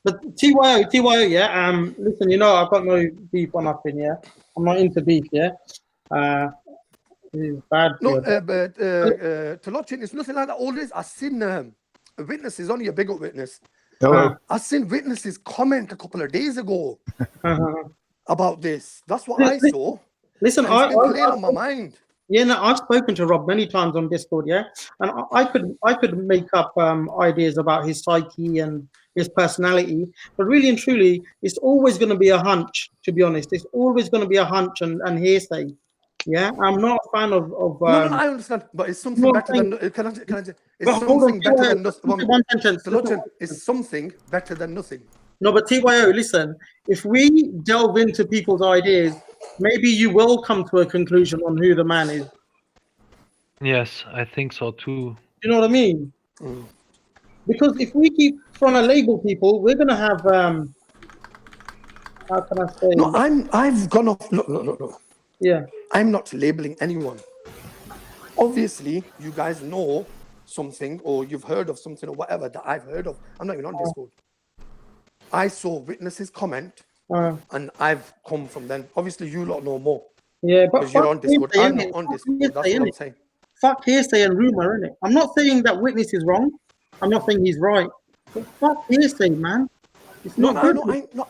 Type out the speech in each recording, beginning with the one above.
But TYO, yeah. Listen, I've got no beef or nothing. Yeah, I'm not into beef. Yeah. This is bad. No, but TOITN, it's nothing like that. All this, I've seen a witness is only a bigger witness. Hello. I've seen witnesses comment a couple of days ago Uh-huh. about this. That's what I saw. Listen, And it's been playing on my mind. Yeah, no, I've spoken to Rob many times on Discord, yeah, and I could make up ideas about his psyche and his personality, but really and truly, it's always going to be a hunch. To be honest, it's always going to be a hunch and hearsay. Yeah, I'm not a fan of. No, I understand, but it's something better than. Can I it's something better than nothing. One sentence. It's something better than nothing. No, but TYO, listen. If we delve into people's ideas, maybe you will come to a conclusion on who the man is. Yes, I think so too. You know what I mean? Mm. Because if we keep trying to label people, we're gonna have how can I say? No, I've gone off. No. Yeah. I'm not labeling anyone. Obviously, you guys know something, or you've heard of something, or whatever that I've heard of. I'm not even on Discord. I saw witnesses comment, and I've come from them. Obviously, you lot know more. Yeah, but because you're on Discord. I'm not on Discord. That's what I'm saying. Fuck hearsay and rumor, innit? I'm not saying that witness is wrong. I'm not saying he's right. But fuck hearsay, man. It's not good.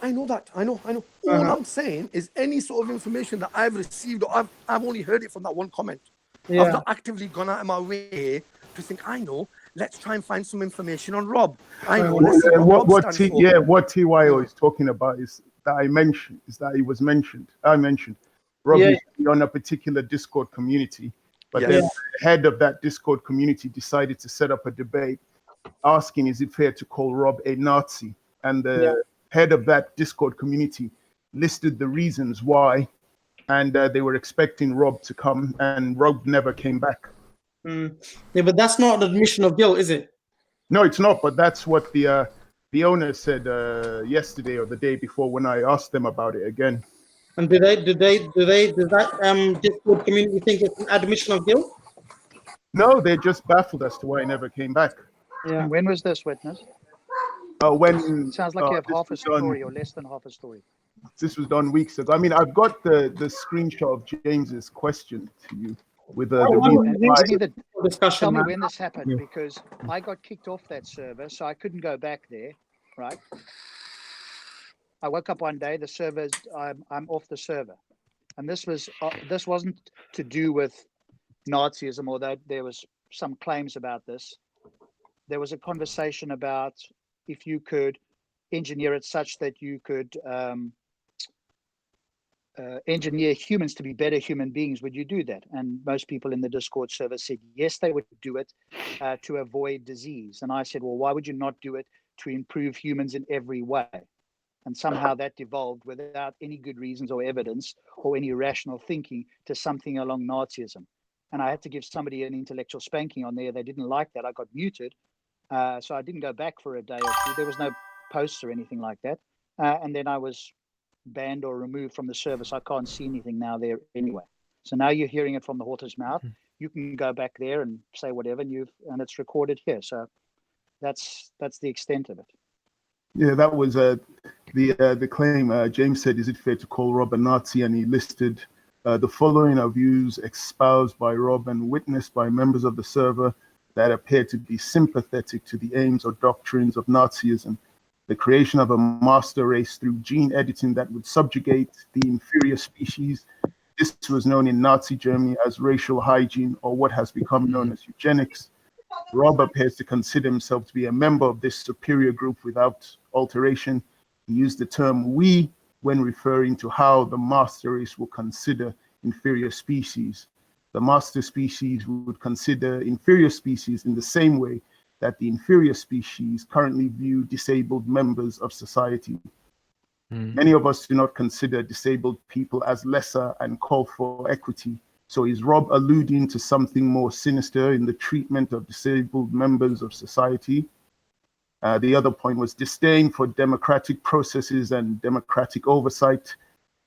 I know that. I know. All I'm saying is any sort of information that I've received, or I've only heard it from that one comment. Yeah. I've not actively gone out of my way to think, I know, let's try and find some information on Rob. I know. What TYO is talking about is that I mentioned, I mentioned Rob is on a particular Discord community, but then the head of that Discord community decided to set up a debate asking, is it fair to call Rob a Nazi? And the head of that Discord community listed the reasons why, and they were expecting Rob to come, and Rob never came back. Yeah, but that's not an admission of guilt, is it? No, it's not. But that's what the owner said yesterday or the day before when I asked them about it again. And does that Discord community think it's an admission of guilt? No, they're just baffled as to why he never came back. Yeah. And when was this, witness? When sounds like you have half a story or less than half a story. This was done weeks ago. I mean, I've got the screenshot of James's question to you with the discussion. Tell me when this happened, because I got kicked off that server, so I couldn't go back there. Right? I woke up one day, the server, I'm off the server, and this wasn't to do with Nazism, although there was some claims about this. There was a conversation about if you could engineer it such that you could engineer humans to be better human beings, would you do that? And most people in the Discord server said yes, they would do it to avoid disease. And I said, well, why would you not do it to improve humans in every way? And somehow that devolved without any good reasons or evidence or any rational thinking to something along Nazism. And I had to give somebody an intellectual spanking on there. They didn't like that. I got muted. So I didn't go back for a day or two. There was no posts or anything like that. And then I was banned or removed from the service. I can't see anything now there anyway. So now you're hearing it from the horse's mouth. You can go back there and say whatever, and it's recorded here. So that's the extent of it. Yeah, that was the claim. James said, is it fair to call Rob a Nazi? And he listed the following are views espoused by Rob and witnessed by members of the server that appear to be sympathetic to the aims or doctrines of Nazism, the creation of a master race through gene editing that would subjugate the inferior species. This was known in Nazi Germany as racial hygiene, or what has become known as eugenics. Rob appears to consider himself to be a member of this superior group without alteration. He used the term we when referring to how the master race will consider inferior species. The master species would consider inferior species in the same way that the inferior species currently view disabled members of society. Many of us do not consider disabled people as lesser and call for equity. So is Rob alluding to something more sinister in the treatment of disabled members of society? The other point was disdain for democratic processes and democratic oversight,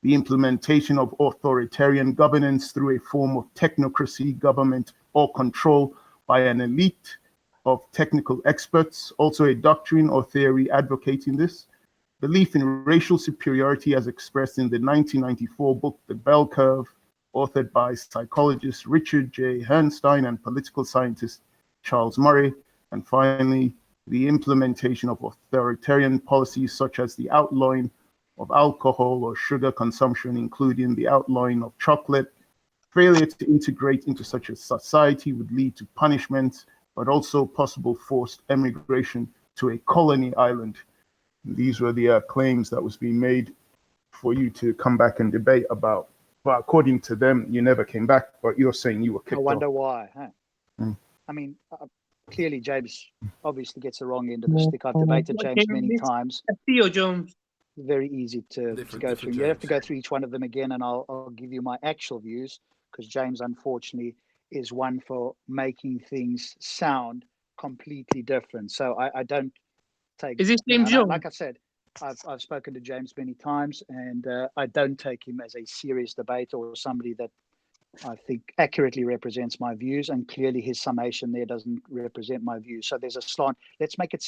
the implementation of authoritarian governance through a form of technocracy, government, or control by an elite of technical experts, also a doctrine or theory advocating this. belief in racial superiority as expressed in the 1994 book, The Bell Curve, authored by psychologist Richard J. Herrnstein and political scientist Charles Murray. And finally, the implementation of authoritarian policies such as the outlawing of alcohol or sugar consumption, including the outlawing of chocolate. Failure to integrate into such a society would lead to punishment, but also possible forced emigration to a colony island. These were the claims that was being made for you to come back and debate about. But according to them, you never came back, but you're saying you were kicked off. I wonder why. Huh? Mm. I mean, clearly James obviously gets the wrong end of the stick. I've debated James many times. Theo Jones. Very easy to go through. You have to James. go through each one of them again, and I'll give you my actual views, because James, unfortunately, is one for making things sound completely different. So I don't take. Is this James Jones? Like I said, I've spoken to James many times, and I don't take him as a serious debater or somebody that I think accurately represents my views. And clearly, his summation there doesn't represent my views. So there's a slant. Let's make it